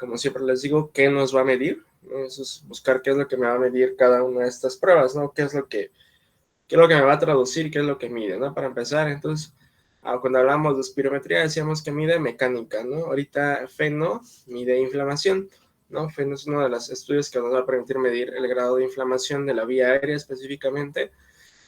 como siempre les digo, ¿qué nos va a medir? Eso es buscar qué es lo que me va a medir cada una de estas pruebas, ¿no? ¿Qué es lo que me va a traducir? ¿Qué es lo que mide, ¿no? Para empezar, entonces, cuando hablamos de espirometría decíamos que mide mecánica, ¿no? Ahorita FENO mide inflamación, ¿no? FENO es uno de los estudios que nos va a permitir medir el grado de inflamación de la vía aérea específicamente.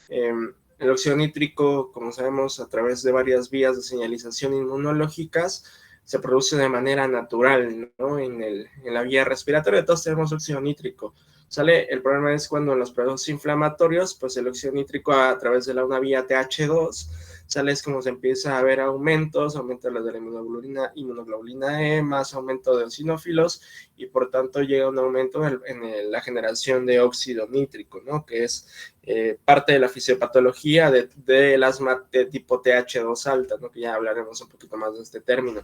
El óxido nítrico, como sabemos, a través de varias vías de señalización inmunológicas, se produce de manera natural, ¿no? En la vía respiratoria todos tenemos óxido nítrico, ¿sale? El problema es cuando en los procesos inflamatorios, pues el óxido nítrico a través de una vía TH2, ¿sale? Es como se empieza a ver aumentos, aumenta la de la inmunoglobulina E, más aumento de eosinófilos, y por tanto llega un aumento en la generación de óxido nítrico, ¿no? Que es parte de la fisiopatología del asma de tipo TH2 alta, ¿no? Que ya hablaremos un poquito más de este término.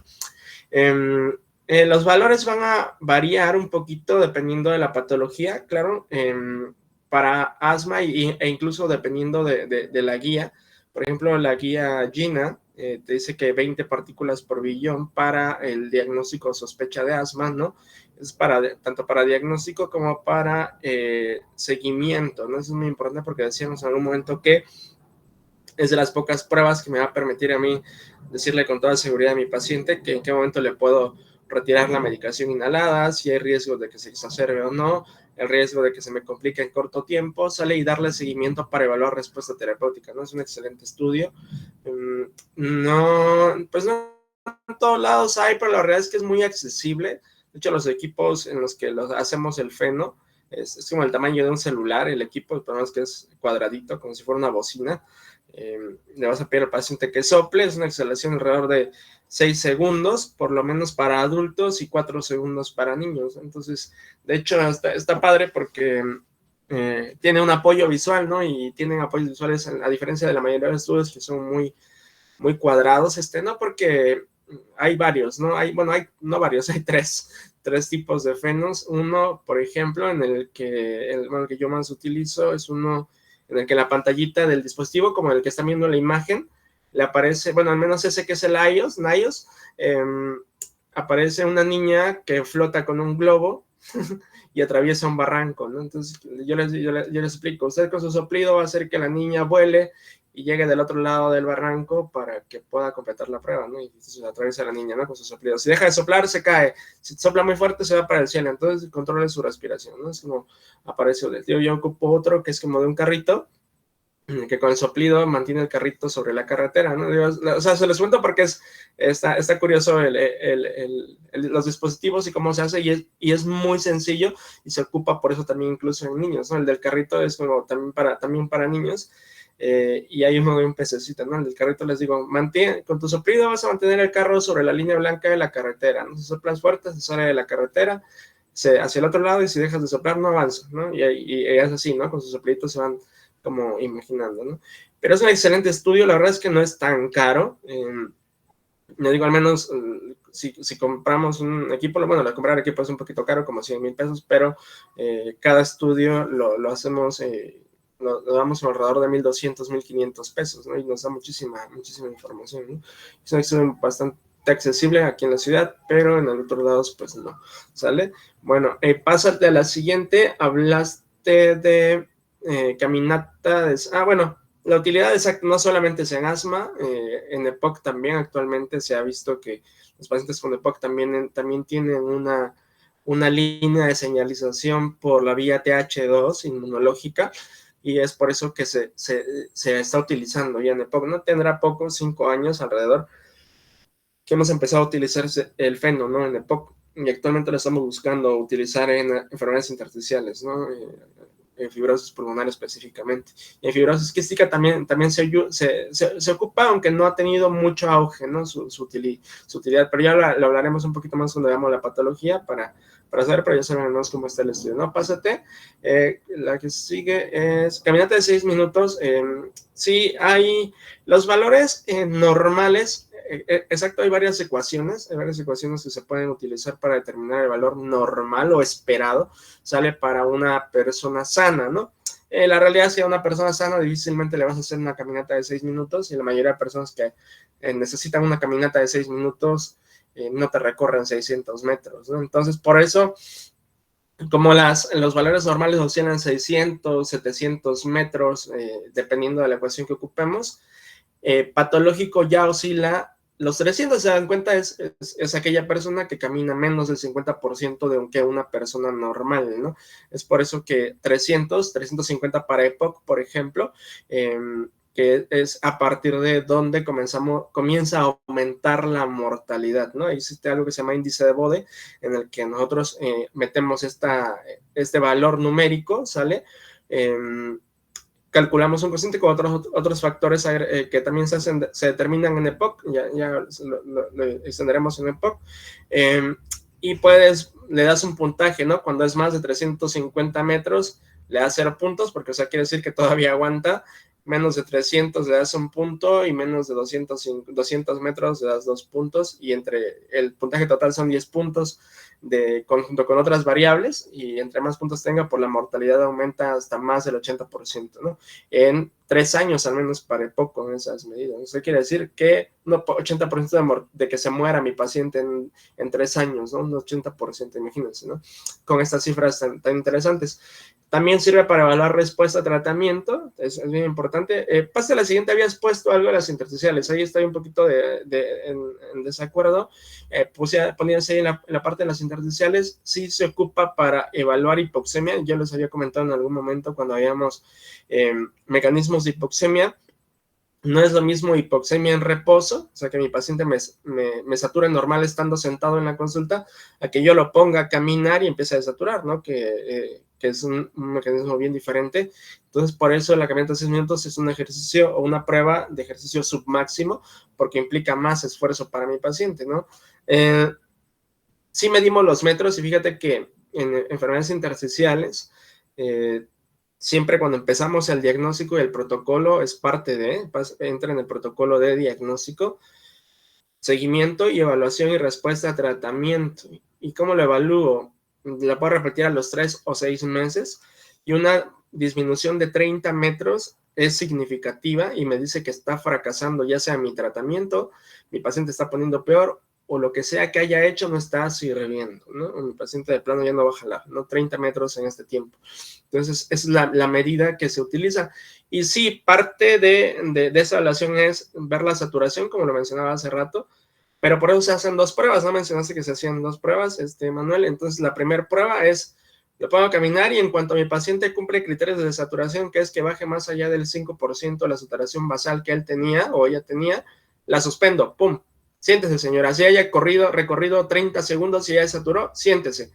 Los valores van a variar un poquito dependiendo de la patología, claro, para asma e incluso dependiendo de la guía. Por ejemplo, la guía GINA te dice que 20 partículas por billón para el diagnóstico o sospecha de asma, ¿no? Es tanto para diagnóstico como para seguimiento, ¿no? Eso es muy importante porque decíamos en algún momento que es de las pocas pruebas que me va a permitir a mí decirle con toda seguridad a mi paciente que en qué momento le puedo retirar la medicación inhalada, si hay riesgo de que se exacerbe o no, el riesgo de que se me complique en corto tiempo, sale, y darle seguimiento para evaluar respuesta terapéutica, ¿no? Es un excelente estudio. No, pues no en todos lados hay, pero la realidad es que es muy accesible. De hecho, los equipos en los que hacemos el FENO es como el tamaño de un celular, el equipo, el problema es que es cuadradito, como si fuera una bocina. Le vas a pedir al paciente que sople, es una exhalación alrededor de 6 segundos, por lo menos para adultos, y 4 segundos para niños. Entonces, de hecho, está padre porque tiene un apoyo visual, ¿no? Y tienen apoyos visuales, a diferencia de la mayoría de los estudios que son muy, muy cuadrados, ¿no? Porque hay varios, ¿no? No varios, hay tres tipos de fenos. Uno, por ejemplo, en el que yo más utilizo es uno en el que la pantallita del dispositivo, como el que están viendo la imagen, le aparece, bueno, al menos ese que es el NIOS, aparece una niña que flota con un globo y atraviesa un barranco, ¿no? Entonces yo les explico, usted con su soplido va a hacer que la niña vuele y llegue del otro lado del barranco para que pueda completar la prueba, ¿no? Y entonces atraviesa la niña, ¿no? Con su soplido. Si deja de soplar, se cae. Si sopla muy fuerte, se va para el cielo. Entonces controle su respiración, ¿no? Es como aparece el tío. Yo ocupo otro que es como de un carrito, que con el soplido mantiene el carrito sobre la carretera, ¿no? O sea, se les cuento porque está curioso los dispositivos y cómo se hace, y es muy sencillo, y se ocupa por eso también incluso en niños, ¿no? El del carrito es como también para niños, y hay uno de un pececito, ¿no? El del carrito, les digo, con tu soplido vas a mantener el carro sobre la línea blanca de la carretera, ¿no? Si soplas fuerte, se sale de la carretera, hacia el otro lado, y si dejas de soplar, no avanza, ¿no? Y es así, ¿no? Con sus soplitos se van como imaginando, ¿no? Pero es un excelente estudio, la verdad es que no es tan caro. Yo digo, al menos si compramos un equipo, bueno, comprar equipo es un poquito caro, como 100,000 pesos, pero cada estudio lo hacemos, lo damos alrededor de 1,200, 1,500 pesos, ¿no? Y nos da muchísima información, ¿no? Es un estudio bastante accesible aquí en la ciudad, pero en otros lados, pues no, ¿sale? Bueno, pásate a la siguiente. Hablaste de caminata, bueno, la utilidad no solamente es en asma, en EPOC también actualmente se ha visto que los pacientes con EPOC también tienen una línea de señalización por la vía TH2 inmunológica, y es por eso que se está utilizando ya en EPOC, ¿no? Tendrá 5 años alrededor que hemos empezado a utilizar el FENO, ¿no? En EPOC, y actualmente lo estamos buscando utilizar en enfermedades intersticiales, ¿no? En fibrosis pulmonar específicamente. Y en fibrosis quística también se ocupa, aunque no ha tenido mucho auge, ¿no? Su utilidad, pero ya lo hablaremos un poquito más cuando veamos la patología para saber, pero ya sabemos cómo está el estudio, ¿no? Pásate. La que sigue es caminata de 6 minutos. Sí, hay los valores normales. Exacto, hay varias ecuaciones que se pueden utilizar para determinar el valor normal o esperado, sale para una persona sana, ¿no? La realidad es que a una persona sana difícilmente le vas a hacer una caminata de 6 minutos, y la mayoría de personas que necesitan una caminata de 6 minutos no te recorren 600 metros, ¿no? Entonces, por eso, como los valores normales oscilan 600, 700 metros, dependiendo de la ecuación que ocupemos, patológico ya oscila los 300, se dan cuenta, es aquella persona que camina menos del 50% de que una persona normal, ¿no? Es por eso que 350 para EPOC, por ejemplo, que es a partir de donde comienza a aumentar la mortalidad, ¿no? Existe algo que se llama índice de Bode, en el que nosotros metemos este valor numérico, ¿sale? Calculamos un cociente con otros factores que también se determinan en EPOC, ya lo extenderemos en EPOC, y le das un puntaje, ¿no? Cuando es más de 350 metros, le das 0 puntos, porque quiere decir que todavía aguanta. Menos de 300 le das 1 punto, y menos de 200 metros le das 2 puntos, y entre el puntaje total son 10 puntos, junto con otras variables, y entre más puntos tenga, por la mortalidad aumenta hasta más del 80%, ¿no? En 3 años al menos para EPOC con esas medidas. Eso quiere decir que un 80% de que se muera mi paciente en 3 años, ¿no? Un 80%, imagínense, ¿no? Con estas cifras tan interesantes. También sirve para evaluar respuesta a tratamiento, es bien importante. Pasa a la siguiente, habías puesto algo de las intersticiales, ahí estoy un poquito en desacuerdo. Ponías ahí en la parte de las intersticiales, sí se ocupa para evaluar hipoxemia. Yo les había comentado en algún momento cuando habíamos mecanismos de hipoxemia. No es lo mismo hipoxemia en reposo, o sea, que mi paciente me sature normal estando sentado en la consulta, a que yo lo ponga a caminar y empiece a desaturar, ¿no? Que es un mecanismo bien diferente. Entonces, por eso la caminata de 6 minutos es un ejercicio o una prueba de ejercicio submáximo, porque implica más esfuerzo para mi paciente, ¿no? Sí medimos los metros, y fíjate que en enfermedades intersticiales, siempre cuando empezamos el diagnóstico y el protocolo es entra en el protocolo de diagnóstico, seguimiento y evaluación y respuesta a tratamiento. ¿Y cómo lo evalúo? La puedo repetir a los 3 o 6 meses, y una disminución de 30 metros es significativa y me dice que está fracasando, ya sea mi tratamiento, mi paciente está poniendo peor, o lo que sea que haya hecho no está sirviendo, ¿no? Mi paciente de plano ya no va a jalar, ¿no? 30 metros en este tiempo. Entonces, es la medida que se utiliza. Y sí, parte de esa evaluación es ver la saturación, como lo mencionaba hace rato, pero por eso se hacen 2 pruebas, ¿no? Mencionaste que se hacían 2 pruebas, Manuel. Entonces, la primera prueba es, lo pongo a caminar, y en cuanto mi paciente cumple criterios de saturación, que es que baje más allá del 5% la saturación basal que él tenía o ella tenía, la suspendo, ¡pum! Siéntese, señora. Si haya recorrido 30 segundos y ya saturó, siéntese.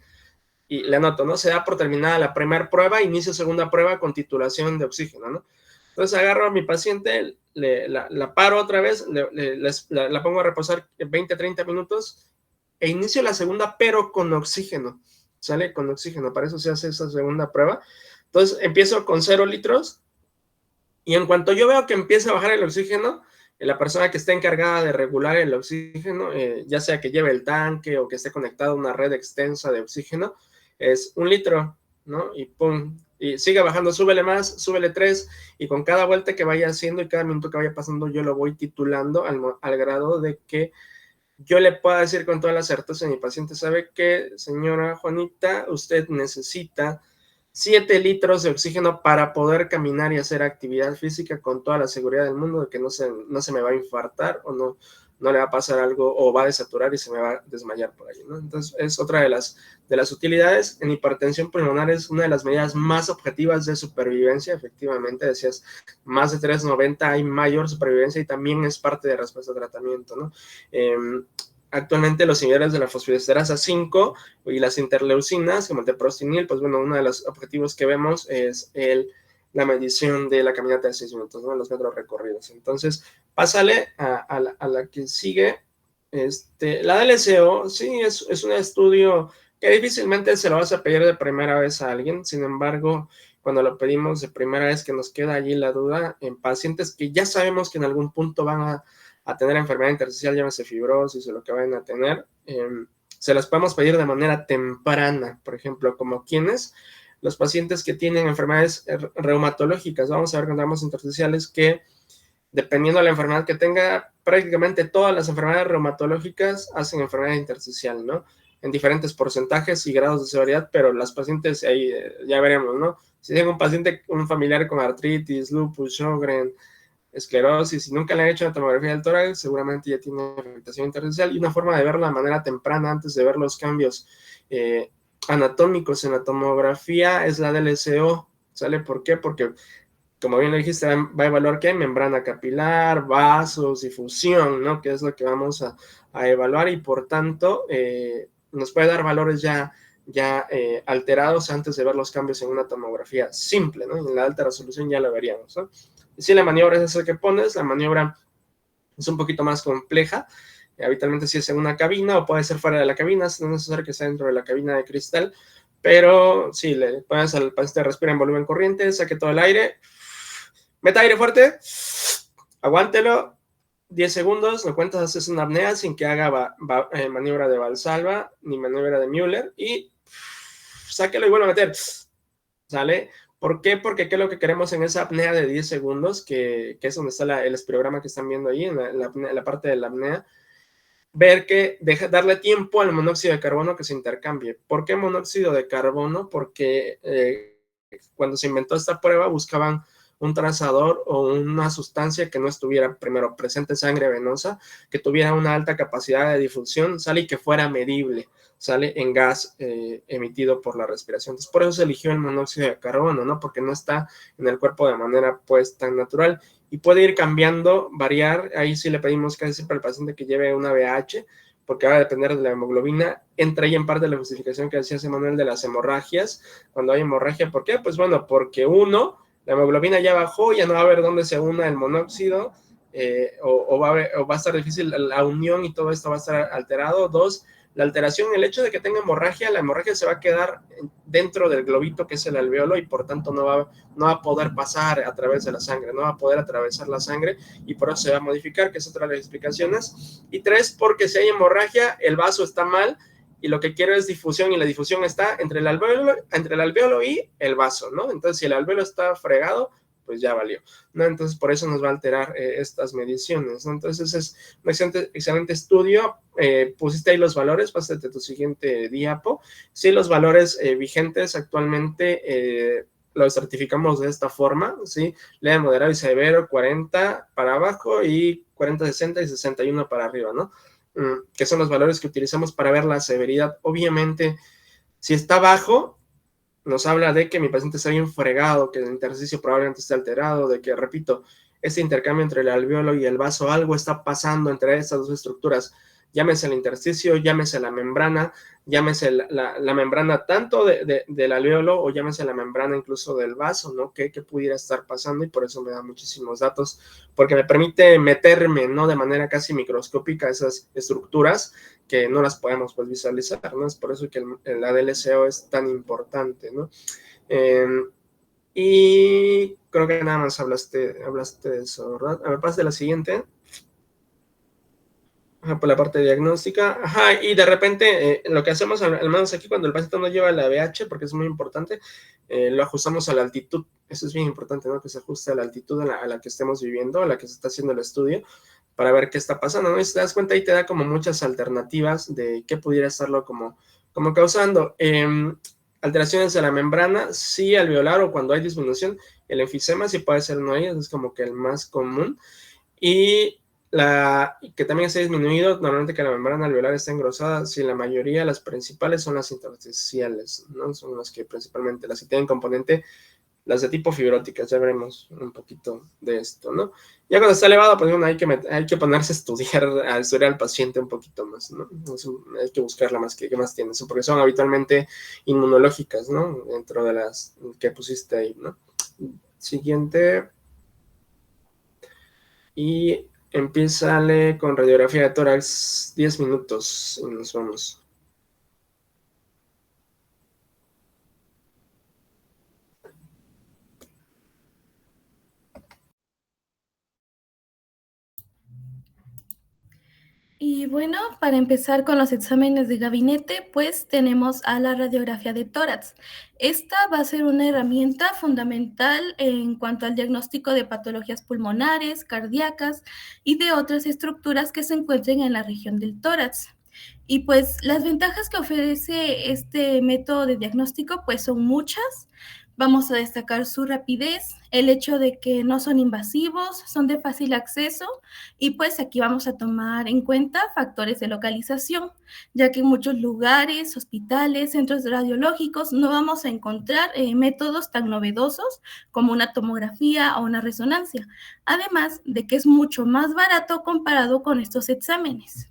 Y le anoto, ¿no? Se da por terminada la primera prueba, inicio segunda prueba con titulación de oxígeno, ¿no? Entonces agarro a mi paciente, la paro otra vez, la pongo a reposar 20, 30 minutos, e inicio la segunda, pero con oxígeno, ¿sale? Con oxígeno, para eso se hace esa segunda prueba. Entonces empiezo con 0 litros, y en cuanto yo veo que empieza a bajar el oxígeno, la persona que esté encargada de regular el oxígeno, ya sea que lleve el tanque o que esté conectado a una red extensa de oxígeno, es 1 litro, ¿no? Y pum, y sigue bajando, súbele más, súbele 3, y con cada vuelta que vaya haciendo y cada minuto que vaya pasando, yo lo voy titulando al grado de que yo le pueda decir con toda la certeza a mi paciente, ¿sabe qué, señora Juanita? Usted necesita 7 litros de oxígeno para poder caminar y hacer actividad física con toda la seguridad del mundo, de que no se me va a infartar, o no le va a pasar algo, o va a desaturar y se me va a desmayar por ahí, ¿no? Entonces, es otra de las utilidades. En hipertensión pulmonar es una de las medidas más objetivas de supervivencia. Efectivamente, decías, más de 390 hay mayor supervivencia, y también es parte de respuesta a tratamiento, ¿no? Actualmente los inhibidores de la fosfodiesterasa 5 y las interleucinas, como el teprostinil, pues bueno, uno de los objetivos que vemos es la medición de la caminata de 6 minutos, ¿no? Los metros recorridos. Entonces, pásale a la que sigue. La DLCO, sí, es un estudio que difícilmente se lo vas a pedir de primera vez a alguien. Sin embargo, cuando lo pedimos de primera vez, que nos queda allí la duda en pacientes que ya sabemos que en algún punto van a tener enfermedad intersticial, llámese fibrosis o lo que vayan a tener, se las podemos pedir de manera temprana, por ejemplo, como quienes, los pacientes que tienen enfermedades reumatológicas. Vamos a ver cuando hablamos intersticiales que dependiendo de la enfermedad que tenga, prácticamente todas las enfermedades reumatológicas hacen enfermedad intersticial, ¿no? En diferentes porcentajes y grados de severidad, pero las pacientes ahí ya veremos, ¿no? Si tengo un paciente, un familiar con artritis, lupus, Sjögren, esclerosis y nunca le han hecho una tomografía del tórax, seguramente ya tiene afectación intersticial, y una forma de verlo de manera temprana antes de ver los cambios anatómicos en la tomografía es la DLCO, ¿sale? ¿Por qué? Porque como bien lo dijiste, va a evaluar qué, membrana capilar, vasos, difusión, ¿no? Que es lo que vamos a evaluar y por tanto nos puede dar valores ya alterados antes de ver los cambios en una tomografía simple, ¿no? Y en la alta resolución ya lo veríamos, ¿no? Y si la maniobra es esa que pones, la maniobra es un poquito más compleja. Habitualmente si es en una cabina o puede ser fuera de la cabina, no es necesario que sea dentro de la cabina de cristal, pero si le pones al paciente respira en volumen corriente, saque todo el aire, meta aire fuerte, aguántelo 10 segundos, lo cuentas, haces una apnea sin que haga maniobra de Valsalva ni maniobra de Müller y sáquelo y vuelve a meter, ¿sale? ¿Por qué? Porque ¿qué es lo que queremos en esa apnea de 10 segundos? Que es donde está el espirograma que están viendo ahí, en la parte de la apnea. Ver que darle tiempo al monóxido de carbono que se intercambie. ¿Por qué monóxido de carbono? Porque cuando se inventó esta prueba buscaban un trazador o una sustancia que no estuviera primero presente en sangre venosa, que tuviera una alta capacidad de difusión, sale y que fuera medible, sale en gas emitido por la respiración. Entonces, por eso se eligió el monóxido de carbono, ¿no? Porque no está en el cuerpo de manera pues tan natural y puede ir cambiando, variar. Ahí sí le pedimos casi siempre al paciente que lleve una BH, porque va a depender de la hemoglobina. Entra ahí en parte de la justificación que decía Manuel de las hemorragias. Cuando hay hemorragia, ¿por qué? Pues bueno, porque uno, la hemoglobina ya bajó, ya no va a haber dónde se una el monóxido, o va a estar difícil la unión y todo esto va a estar alterado. Dos, la alteración, el hecho de que tenga hemorragia, la hemorragia se va a quedar dentro del globito que es el alveolo y por tanto no va a poder pasar a través de la sangre, no va a poder atravesar la sangre y por eso se va a modificar, que es otra de las explicaciones. Y tres, porque si hay hemorragia, el vaso está mal y lo que quiero es difusión y la difusión está entre el alveolo y el vaso, ¿no? Entonces, si el alveolo está fregado, pues ya valió, ¿no? Entonces, por eso nos va a alterar estas mediciones, ¿no? Entonces, es un excelente estudio. Pusiste ahí los valores, pásate a tu siguiente diapo. Sí, los valores vigentes actualmente los certificamos de esta forma, ¿sí? Leve, moderado y severo, 40 para abajo y 40, 60 y 61 para arriba, ¿no? Que son los valores que utilizamos para ver la severidad. Obviamente, si está bajo, nos habla de que mi paciente está bien fregado, que el intersticio probablemente esté alterado, de que, repito, este intercambio entre el alveolo y el vaso, algo está pasando entre estas dos estructuras, llámese el intersticio, llámese la membrana, llámese la membrana tanto del alveolo o llámese la membrana incluso del vaso, ¿no? ¿Qué pudiera estar pasando? Y por eso me da muchísimos datos, porque me permite meterme, ¿no? De manera casi microscópica a esas estructuras que no las podemos pues, visualizar, ¿no? Es por eso que el ADLCO es tan importante, ¿no? Y creo que nada más hablaste de eso, ¿verdad? A ver, pasa de la siguiente. Ajá, por la parte diagnóstica. Ajá, y de repente lo que hacemos, al menos aquí cuando el paciente no lleva la BH, porque es muy importante, lo ajustamos a la altitud. Eso es bien importante, ¿no? Que se ajuste a la altitud a la que estemos viviendo, a la que se está haciendo el estudio, para ver qué está pasando, ¿no? Y si te das cuenta, ahí te da como muchas alternativas de qué pudiera estarlo como causando. Alteraciones de la membrana, sí, alveolar o cuando hay disminución, el enfisema sí puede ser uno de ellos, es como que el más común. Y que también se ha disminuido, normalmente que la membrana alveolar está engrosada, si la mayoría, las principales son las intersticiales, ¿no? Son las que principalmente, las que tienen componente, las de tipo fibróticas, ya veremos un poquito de esto, ¿no? Ya cuando está elevado, pues bueno, hay que ponerse a estudiar al paciente un poquito más, ¿no? Hay que buscarla más, ¿qué más tienes? Porque son habitualmente inmunológicas, ¿no? Dentro de las que pusiste ahí, ¿no? Siguiente. Y empiézale con radiografía de tórax, 10 minutos y nos vamos. Y bueno, para empezar con los exámenes de gabinete, pues tenemos a la radiografía de tórax. Esta va a ser una herramienta fundamental en cuanto al diagnóstico de patologías pulmonares, cardíacas y de otras estructuras que se encuentren en la región del tórax. Y pues las ventajas que ofrece este método de diagnóstico pues son muchas. Vamos a destacar su rapidez, el hecho de que no son invasivos, son de fácil acceso y pues aquí vamos a tomar en cuenta factores de localización, ya que en muchos lugares, hospitales, centros radiológicos no vamos a encontrar métodos tan novedosos como una tomografía o una resonancia, además de que es mucho más barato comparado con estos exámenes.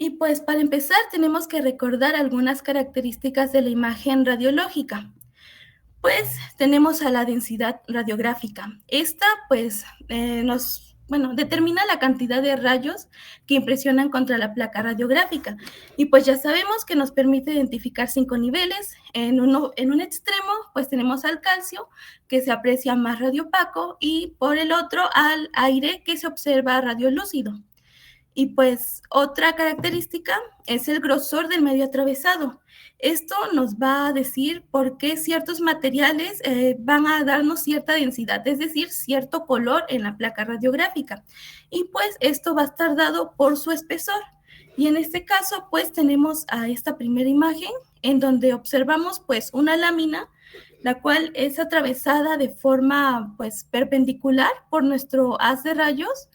Y pues para empezar tenemos que recordar algunas características de la imagen radiológica. Pues tenemos a la densidad radiográfica. Esta pues determina la cantidad de rayos que impresionan contra la placa radiográfica. Y pues ya sabemos que nos permite identificar 5 niveles. En un extremo pues tenemos al calcio que se aprecia más radiopaco y por el otro al aire que se observa radiolúcido. Y pues otra característica es el grosor del medio atravesado. Esto nos va a decir por qué ciertos materiales van a darnos cierta densidad, es decir, cierto color en la placa radiográfica. Y pues esto va a estar dado por su espesor. Y en este caso, pues tenemos a esta primera imagen en donde observamos pues una lámina la cual es atravesada de forma pues perpendicular por nuestro haz de rayos,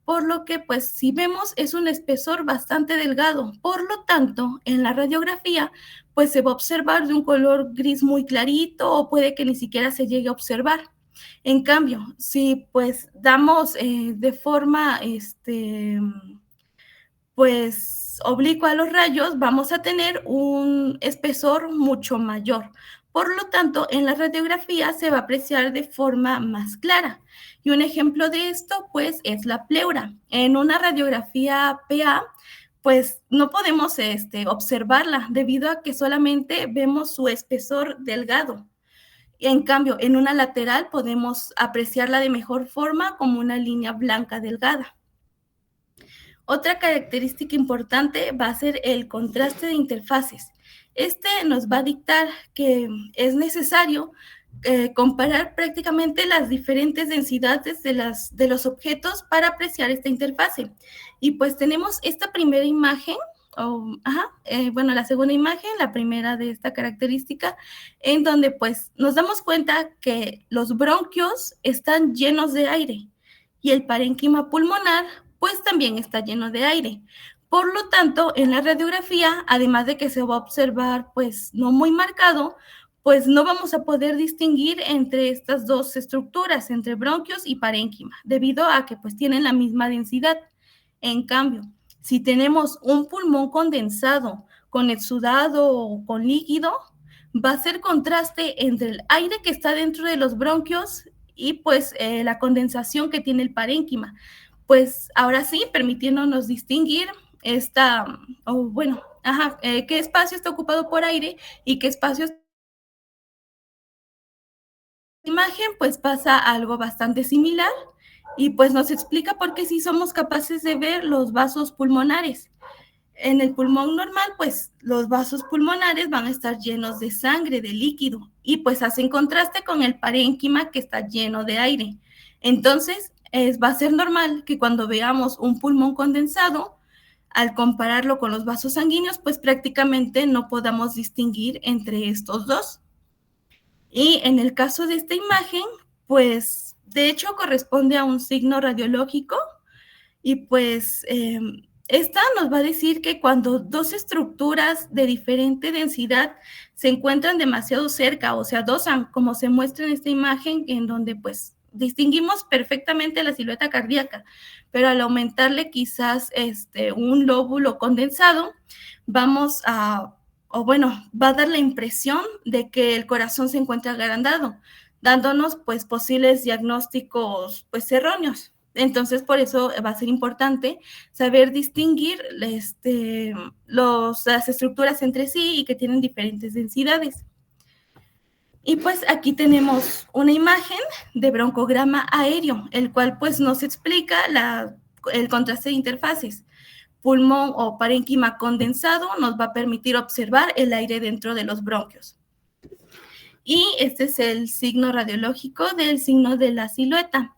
por lo que pues si vemos es un espesor bastante delgado. Por lo tanto, en la radiografía pues se va a observar de un color gris muy clarito o puede que ni siquiera se llegue a observar. En cambio, si pues damos de forma pues oblicua a los rayos, vamos a tener un espesor mucho mayor. Por lo tanto, en la radiografía se va a apreciar de forma más clara. Y un ejemplo de esto, pues, es la pleura. En una radiografía PA, pues no podemos observarla debido a que solamente vemos su espesor delgado. Y en cambio, en una lateral podemos apreciarla de mejor forma como una línea blanca delgada. Otra característica importante va a ser el contraste de interfaces. Este nos va a dictar que es necesario comparar prácticamente las diferentes densidades de los objetos para apreciar esta interfase. Y pues tenemos esta primera imagen, la segunda imagen, la primera de esta característica, en donde pues nos damos cuenta que los bronquios están llenos de aire y el parénquima pulmonar pues también está lleno de aire. Por lo tanto, en la radiografía, además de que se va a observar pues no muy marcado, pues no vamos a poder distinguir entre estas dos estructuras, entre bronquios y parénquima, debido a que pues tienen la misma densidad. En cambio, si tenemos un pulmón condensado con exudado o con líquido, va a ser contraste entre el aire que está dentro de los bronquios y pues la condensación que tiene el parénquima. Pues ahora sí, permitiéndonos distinguir qué espacio está ocupado por aire y qué espacio imagen, pues pasa algo bastante similar y pues nos explica por qué sí somos capaces de ver los vasos pulmonares. En el pulmón normal, pues los vasos pulmonares van a estar llenos de sangre, de líquido, y pues hacen contraste con el parénquima que está lleno de aire. Entonces, va a ser normal que cuando veamos un pulmón condensado, al compararlo con los vasos sanguíneos, pues prácticamente no podamos distinguir entre estos dos. Y en el caso de esta imagen, pues de hecho corresponde a un signo radiológico y pues esta nos va a decir que cuando dos estructuras de diferente densidad se encuentran demasiado cerca o se adosan, como se muestra en esta imagen, en donde pues distinguimos perfectamente la silueta cardíaca, pero al aumentarle quizás un lóbulo condensado, vamos a, o bueno, va a dar la impresión de que el corazón se encuentra agrandado, dándonos pues posibles diagnósticos pues erróneos. Entonces, por eso va a ser importante saber distinguir las estructuras entre sí y que tienen diferentes densidades. Y pues aquí tenemos una imagen de broncograma aéreo, el cual pues nos explica el contraste de interfaces. Pulmón o parénquima condensado nos va a permitir observar el aire dentro de los bronquios. Y este es el signo radiológico del signo de la silueta.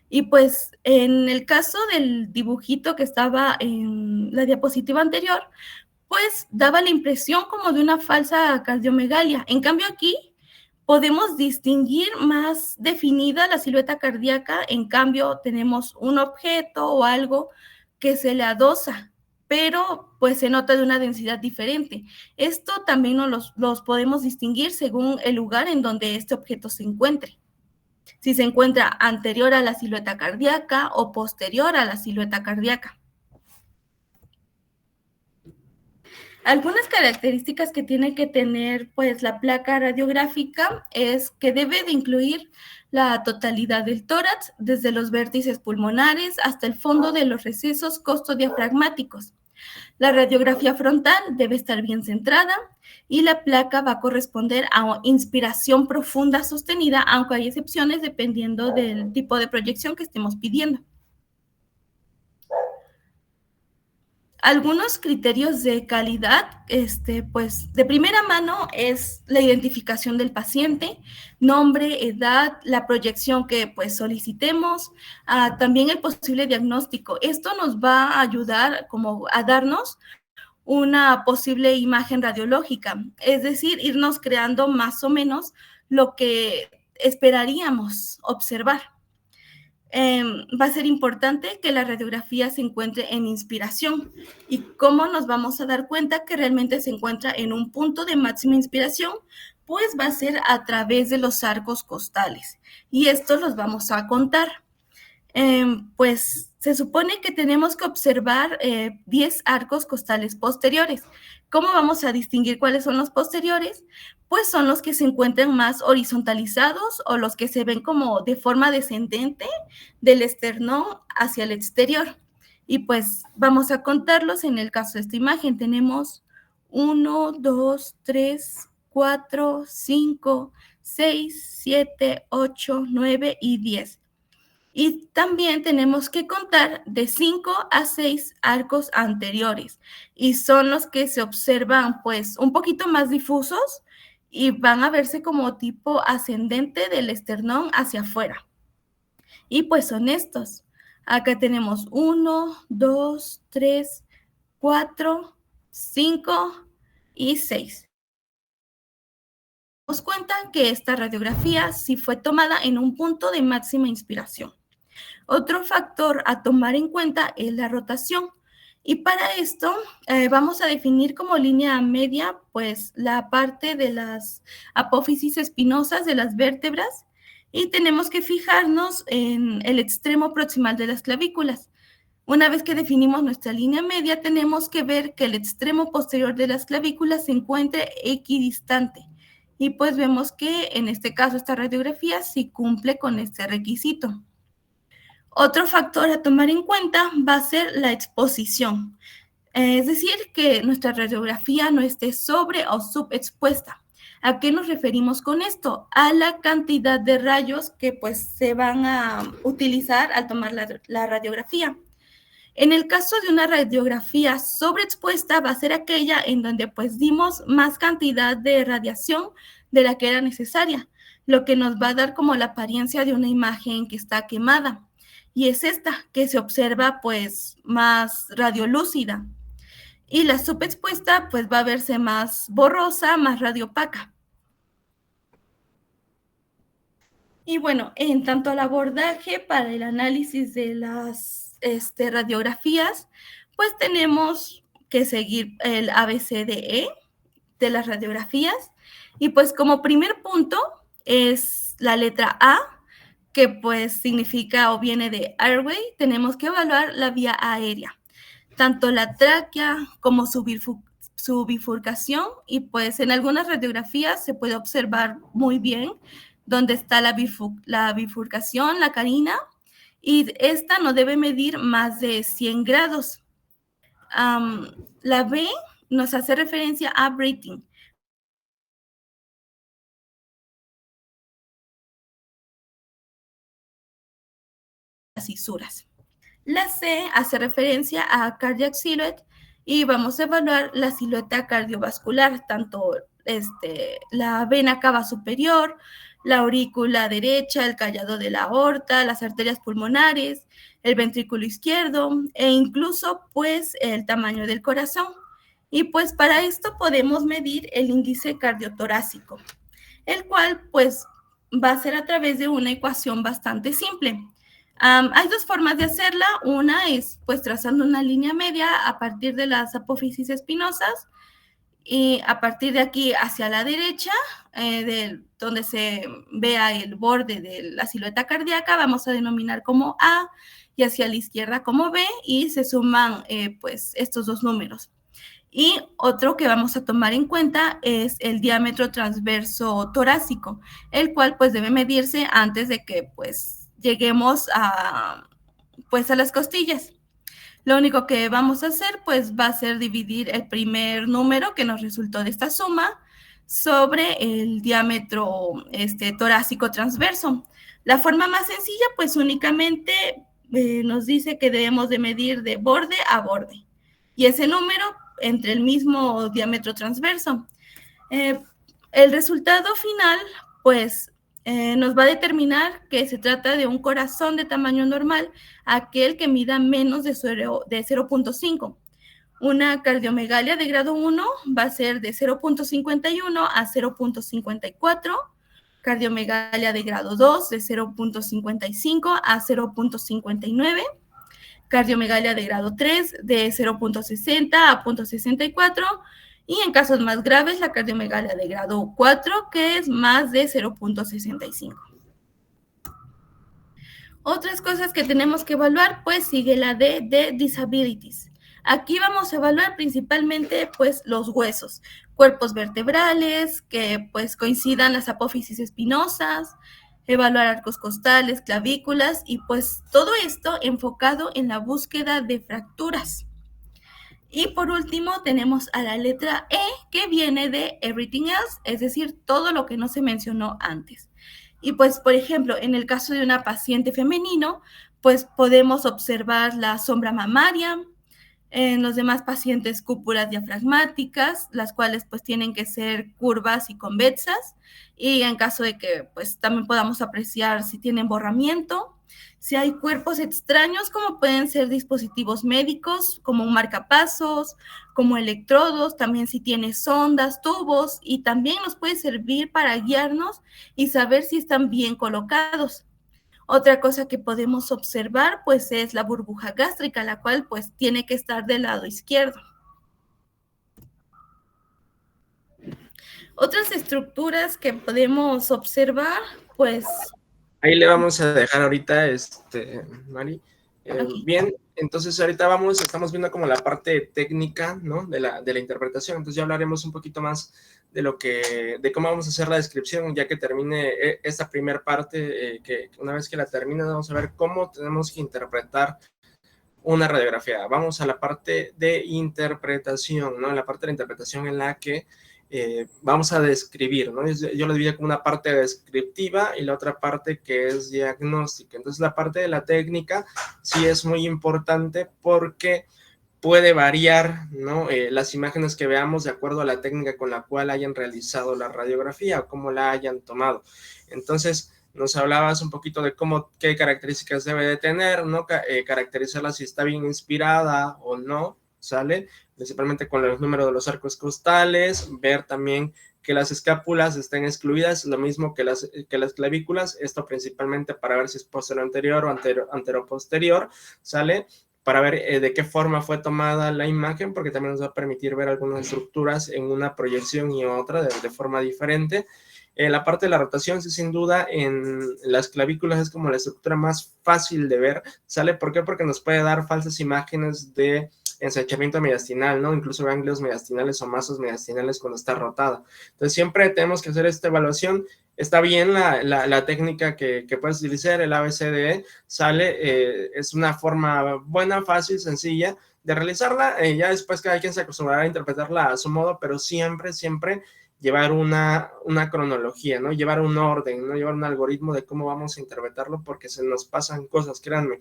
Y pues en el caso del dibujito que estaba en la diapositiva anterior, pues daba la impresión como de una falsa cardiomegalia. En cambio aquí podemos distinguir más definida la silueta cardíaca, en cambio tenemos un objeto o algo que se le adosa, pero pues se nota de una densidad diferente. Esto también los podemos distinguir según el lugar en donde este objeto se encuentre. Si se encuentra anterior a la silueta cardíaca o posterior a la silueta cardíaca. Algunas características que tiene que tener pues la placa radiográfica es que debe de incluir la totalidad del tórax, desde los vértices pulmonares hasta el fondo de los recesos costodiafragmáticos. La radiografía frontal debe estar bien centrada y la placa va a corresponder a inspiración profunda sostenida, aunque hay excepciones dependiendo del tipo de proyección que estemos pidiendo. Algunos criterios de calidad, pues de primera mano es la identificación del paciente, nombre, edad, la proyección que pues solicitemos, también el posible diagnóstico. Esto nos va a ayudar como a darnos una posible imagen radiológica, es decir, irnos creando más o menos lo que esperaríamos observar. Va a ser importante que la radiografía se encuentre en inspiración. ¿Y cómo nos vamos a dar cuenta que realmente se encuentra en un punto de máxima inspiración? Pues va a ser a través de los arcos costales. Y estos los vamos a contar. Pues se supone que tenemos que observar 10 arcos costales posteriores. ¿Cómo vamos a distinguir cuáles son los posteriores? Pues son los que se encuentran más horizontalizados o los que se ven como de forma descendente del esternón hacia el exterior. Y pues vamos a contarlos en el caso de esta imagen. Tenemos 1, 2, 3, 4, 5, 6, 7, 8, 9 y 10. Y también tenemos que contar de 5 a 6 arcos anteriores y son los que se observan pues un poquito más difusos y van a verse como tipo ascendente del esternón hacia afuera. Y pues son estos. Acá tenemos 1, 2, 3, 4, 5 y 6. Nos cuenta que esta radiografía sí fue tomada en un punto de máxima inspiración. Otro factor a tomar en cuenta es la rotación. Y para esto vamos a definir como línea media pues la parte de las apófisis espinosas de las vértebras y tenemos que fijarnos en el extremo proximal de las clavículas. Una vez que definimos nuestra línea media, tenemos que ver que el extremo posterior de las clavículas se encuentre equidistante. Y pues vemos que en este caso esta radiografía sí cumple con este requisito. Otro factor a tomar en cuenta va a ser la exposición, es decir, que nuestra radiografía no esté sobre o subexpuesta. ¿A qué nos referimos con esto? A la cantidad de rayos que pues se van a utilizar al tomar la radiografía. En el caso de una radiografía sobreexpuesta va a ser aquella en donde pues dimos más cantidad de radiación de la que era necesaria, lo que nos va a dar como la apariencia de una imagen que está quemada. Y es esta que se observa pues más radiolúcida. Y la subexpuesta pues va a verse más borrosa, más radiopaca. Y bueno, en tanto al abordaje para el análisis de las radiografías, pues tenemos que seguir el ABCDE de las radiografías. Y pues como primer punto es la letra A, que pues significa o viene de airway. Tenemos que evaluar la vía aérea, tanto la tráquea como su bifurcación, y pues en algunas radiografías se puede observar muy bien dónde está la bifurcación, la carina, y esta no debe medir más de 100 grados. La B nos hace referencia a braiding. Las cisuras. La C hace referencia a cardiac silhouette y vamos a evaluar la silueta cardiovascular, tanto la vena cava superior, la aurícula derecha, el callado de la aorta, las arterias pulmonares, el ventrículo izquierdo e incluso pues el tamaño del corazón. Y pues para esto podemos medir el índice cardiotorácico, el cual pues va a ser a través de una ecuación bastante simple. Hay dos formas de hacerla. Una es pues trazando una línea media a partir de las apófisis espinosas y a partir de aquí hacia la derecha, donde se vea el borde de la silueta cardíaca, vamos a denominar como A, y hacia la izquierda como B, y se suman pues estos dos números. Y otro que vamos a tomar en cuenta es el diámetro transverso torácico, el cual pues debe medirse antes de que pues lleguemos a las costillas. Lo único que vamos a hacer pues va a ser dividir el primer número que nos resultó de esta suma sobre el diámetro torácico transverso. La forma más sencilla pues únicamente nos dice que debemos de medir de borde a borde y ese número entre el mismo diámetro transverso. El resultado final pues nos va a determinar que se trata de un corazón de tamaño normal, aquel que mida menos de 0.5. Una cardiomegalia de grado 1 va a ser de 0.51 a 0.54, cardiomegalia de grado 2 de 0.55 a 0.59, cardiomegalia de grado 3 de 0.60 a 0.64, y en casos más graves la cardiomegalia de grado 4, que es más de 0.65. Otras cosas que tenemos que evaluar, pues sigue la D de disabilities. Aquí vamos a evaluar principalmente pues los huesos, cuerpos vertebrales, que pues coincidan las apófisis espinosas, evaluar arcos costales, clavículas y pues todo esto enfocado en la búsqueda de fracturas. Y por último tenemos a la letra E, que viene de everything else, es decir, todo lo que no se mencionó antes. Y pues, por ejemplo, en el caso de una paciente femenino, pues podemos observar la sombra mamaria, en los demás pacientes cúpulas diafragmáticas, las cuales pues tienen que ser curvas y convexas, y en caso de que pues también podamos apreciar si tienen borramiento, si hay cuerpos extraños como pueden ser dispositivos médicos como un marcapasos, como electrodos, también si tiene sondas, tubos, y también nos puede servir para guiarnos y saber si están bien colocados. Otra cosa que podemos observar pues es la burbuja gástrica, la cual pues tiene que estar del lado izquierdo. Otras estructuras que podemos observar pues... Ahí le vamos a dejar ahorita, Mari. Okay. Bien, entonces ahorita estamos viendo como la parte técnica, ¿no? De la interpretación. Entonces ya hablaremos un poquito más de cómo vamos a hacer la descripción, ya que termine esta primera parte, que una vez que la termine vamos a ver cómo tenemos que interpretar una radiografía. Vamos a la parte de interpretación, ¿no? La parte de la interpretación en la que vamos a describir, ¿no? Yo lo divido como una parte descriptiva y la otra parte que es diagnóstica. Entonces la parte de la técnica sí es muy importante porque puede variar, ¿no? Las imágenes que veamos de acuerdo a la técnica con la cual hayan realizado la radiografía o cómo la hayan tomado. Entonces nos hablabas un poquito de qué características debe de tener, ¿no? Caracterizarla si está bien inspirada o no, ¿sale? Principalmente con los números de los arcos costales, ver también que las escápulas estén excluidas, lo mismo que las clavículas, esto principalmente para ver si es posterior anterior o antero posterior, ¿sale? Para ver de qué forma fue tomada la imagen, porque también nos va a permitir ver algunas estructuras en una proyección y otra de forma diferente. La parte de la rotación, sí, sin duda, en las clavículas es como la estructura más fácil de ver, ¿sale? ¿Por qué? Porque nos puede dar falsas imágenes de ensanchamiento mediastinal, ¿no? Incluso ganglios mediastinales o masas mediastinales cuando está rotada. Entonces, siempre tenemos que hacer esta evaluación. Está bien la técnica que puedes utilizar, el ABCDE, ¿sale? Es una forma buena, fácil, sencilla de realizarla. Ya después cada quien se acostumbrará a interpretarla a su modo, pero siempre llevar una cronología, ¿no? Llevar un orden, ¿no? Llevar un algoritmo de cómo vamos a interpretarlo, porque se nos pasan cosas, créanme.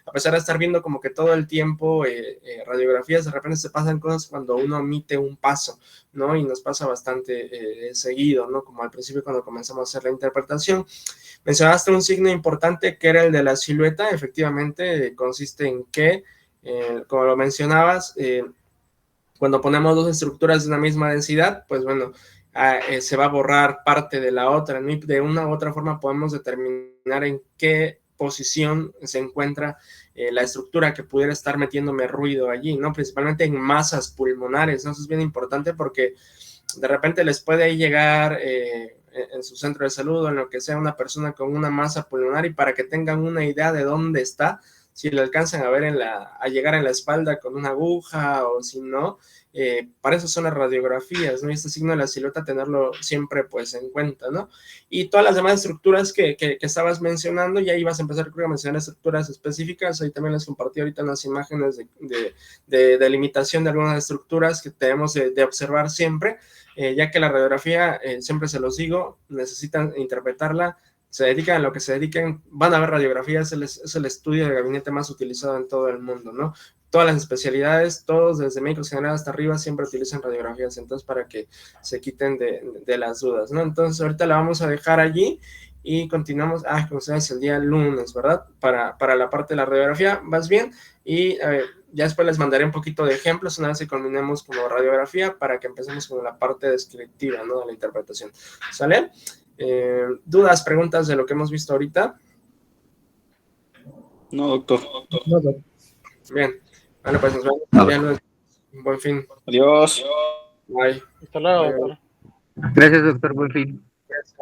a pesar de estar viendo como que todo el tiempo radiografías, de repente se pasan cosas cuando uno omite un paso, ¿no? Y nos pasa bastante seguido, ¿no? Como al principio cuando comenzamos a hacer la interpretación. Mencionaste un signo importante que era el de la silueta. Efectivamente, consiste en que, como lo mencionabas, cuando ponemos dos estructuras de una misma densidad, pues bueno, se va a borrar parte de la otra, ¿no? Y de una u otra forma podemos determinar en qué posición se encuentra la estructura que pudiera estar metiéndome ruido allí, ¿no? Principalmente en masas pulmonares, ¿no? Eso es bien importante porque de repente les puede llegar en su centro de salud o en lo que sea una persona con una masa pulmonar, y para que tengan una idea de dónde está, si le alcanzan a ver a llegar en la espalda con una aguja o si no, para eso son las radiografías, ¿no? Y este signo de la silueta tenerlo siempre pues en cuenta, ¿no? Y todas las demás estructuras que estabas mencionando, ya ibas a empezar creo, a mencionar estructuras específicas. Ahí también les compartí ahorita unas imágenes de delimitación de algunas estructuras que debemos de observar siempre, ya que la radiografía, siempre se los digo, necesitan interpretarla, se dedican a lo que se dediquen, van a ver radiografías, es el estudio de gabinete más utilizado en todo el mundo, ¿no? Todas las especialidades, todos desde médicos generales hasta arriba siempre utilizan radiografías, entonces para que se quiten de las dudas, ¿no? Entonces ahorita la vamos a dejar allí y continuamos, como sabes, el día lunes, ¿verdad? Para la parte de la radiografía, ¿vas bien? Y ya después les mandaré un poquito de ejemplos una vez que culminemos como radiografía para que empecemos con la parte descriptiva, ¿no? De la interpretación, ¿sale? ¿Dudas, preguntas de lo que hemos visto ahorita? No, doctor. No, doctor. Bien, bueno, pues nos vemos. Buen fin. Adiós. Bye. Hasta luego, Bye. doctor. Gracias, doctor. Buen fin. Gracias.